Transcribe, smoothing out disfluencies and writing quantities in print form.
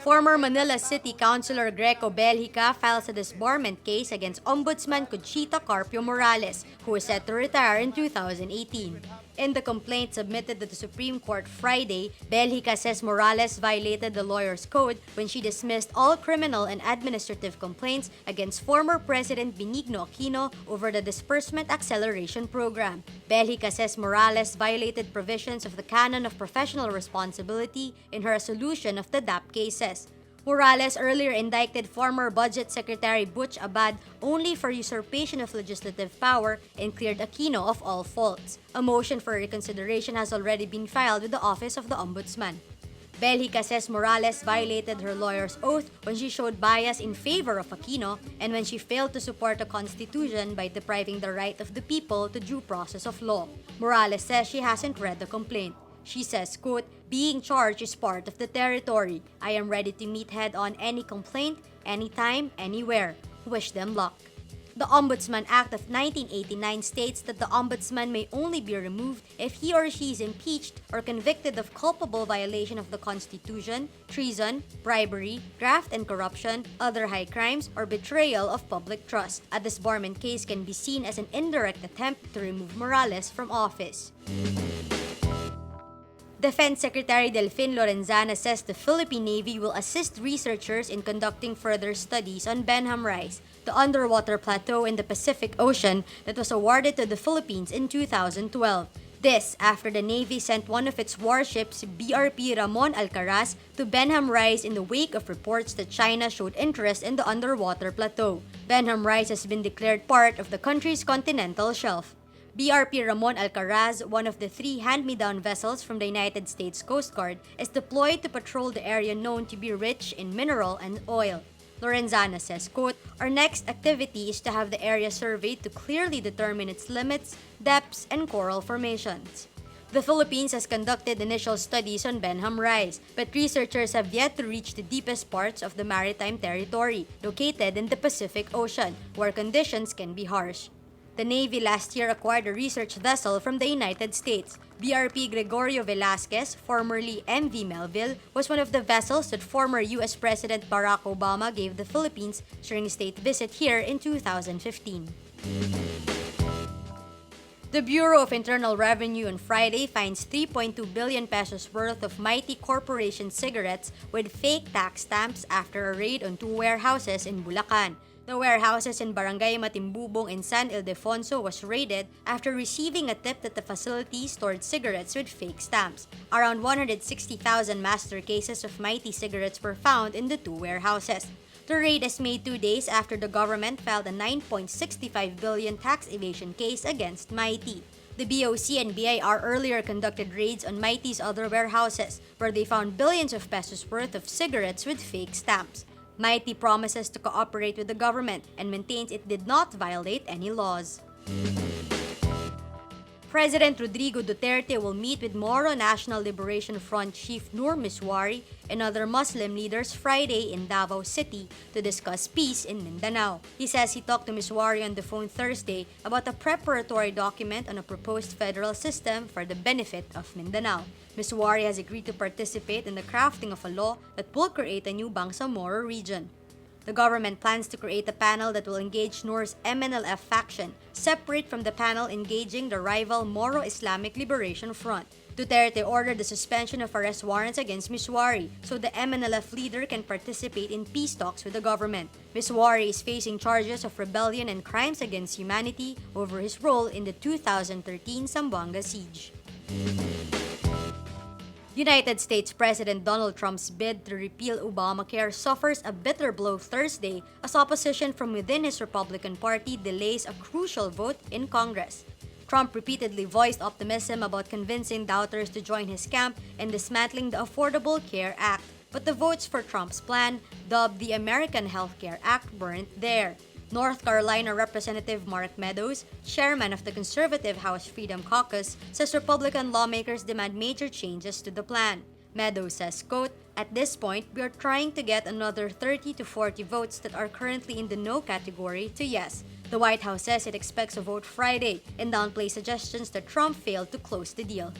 Former Manila City Councilor Greco Belgica files a disbarment case against Ombudsman Conchita Carpio Morales, who is set to retire in 2018. In the complaint submitted to the Supreme Court Friday, Belgica says Morales violated the lawyer's code when she dismissed all criminal and administrative complaints against former President Benigno Aquino over the Disbursement Acceleration Program. Belgica says Morales violated provisions of the Canon of Professional Responsibility in her resolution of the DAP cases. Morales earlier indicted former Budget Secretary Butch Abad only for usurpation of legislative power and cleared Aquino of all faults. A motion for reconsideration has already been filed with the Office of the Ombudsman. Belgica says Morales violated her lawyer's oath when she showed bias in favor of Aquino and when she failed to support the Constitution by depriving the right of the people to due process of law. Morales says she hasn't read the complaint. She says, quote, "Being charged is part of the territory. I am ready to meet head-on any complaint, anytime, anywhere. Wish them luck." The Ombudsman Act of 1989 states that the ombudsman may only be removed if he or she is impeached or convicted of culpable violation of the Constitution, treason, bribery, graft and corruption, other high crimes, or betrayal of public trust. A disbarment case can be seen as an indirect attempt to remove Morales from office. Defense Secretary Delfin Lorenzana says the Philippine Navy will assist researchers in conducting further studies on Benham Rise, the underwater plateau in the Pacific Ocean that was awarded to the Philippines in 2012. This after the Navy sent one of its warships, BRP Ramon Alcaraz, to Benham Rise in the wake of reports that China showed interest in the underwater plateau. Benham Rise has been declared part of the country's continental shelf. BRP Ramon Alcaraz, one of the 3 hand-me-down vessels from the United States Coast Guard, is deployed to patrol the area known to be rich in mineral and oil. Lorenzana says, quote, "Our next activity is to have the area surveyed to clearly determine its limits, depths, and coral formations." The Philippines has conducted initial studies on Benham Rise, but researchers have yet to reach the deepest parts of the maritime territory, located in the Pacific Ocean, where conditions can be harsh. The Navy last year acquired a research vessel from the United States. BRP Gregorio Velasquez, formerly MV Melville, was one of the vessels that former U.S. President Barack Obama gave the Philippines during a state visit here in 2015. The Bureau of Internal Revenue on Friday finds 3.2 billion pesos worth of Mighty Corporation cigarettes with fake tax stamps after a raid on 2 warehouses in Bulacan. The warehouses in Barangay Matimbubong in San Ildefonso was raided after receiving a tip that the facility stored cigarettes with fake stamps. Around 160,000 master cases of Mighty cigarettes were found in the 2 warehouses. The raid is made 2 days after the government filed a 9.65 billion tax evasion case against Mighty. The BOC and BIR earlier conducted raids on Mighty's other warehouses, where they found billions of pesos worth of cigarettes with fake stamps. Mighty promises to cooperate with the government and maintains it did not violate any laws. President Rodrigo Duterte will meet with Moro National Liberation Front Chief Nur Misuari and other Muslim leaders Friday in Davao City to discuss peace in Mindanao. He says he talked to Misuari on the phone Thursday about a preparatory document on a proposed federal system for the benefit of Mindanao. Misuari has agreed to participate in the crafting of a law that will create a new Bangsamoro region. The government plans to create a panel that will engage Nur's MNLF faction, separate from the panel engaging the rival Moro Islamic Liberation Front. Duterte ordered the suspension of arrest warrants against Misuari so the MNLF leader can participate in peace talks with the government. Misuari is facing charges of rebellion and crimes against humanity over his role in the 2013 Zamboanga siege. United States President Donald Trump's bid to repeal Obamacare suffers a bitter blow Thursday as opposition from within his Republican Party delays a crucial vote in Congress. Trump repeatedly voiced optimism about convincing doubters to join his camp in dismantling the Affordable Care Act, but the votes for Trump's plan, dubbed the American Health Care Act, weren't there. North Carolina Representative Mark Meadows, chairman of the conservative House Freedom Caucus, says Republican lawmakers demand major changes to the plan. Meadows says, quote, "At this point, we are trying to get another 30 to 40 votes that are currently in the no category to yes." The White House says it expects a vote Friday and downplays suggestions that Trump failed to close the deal.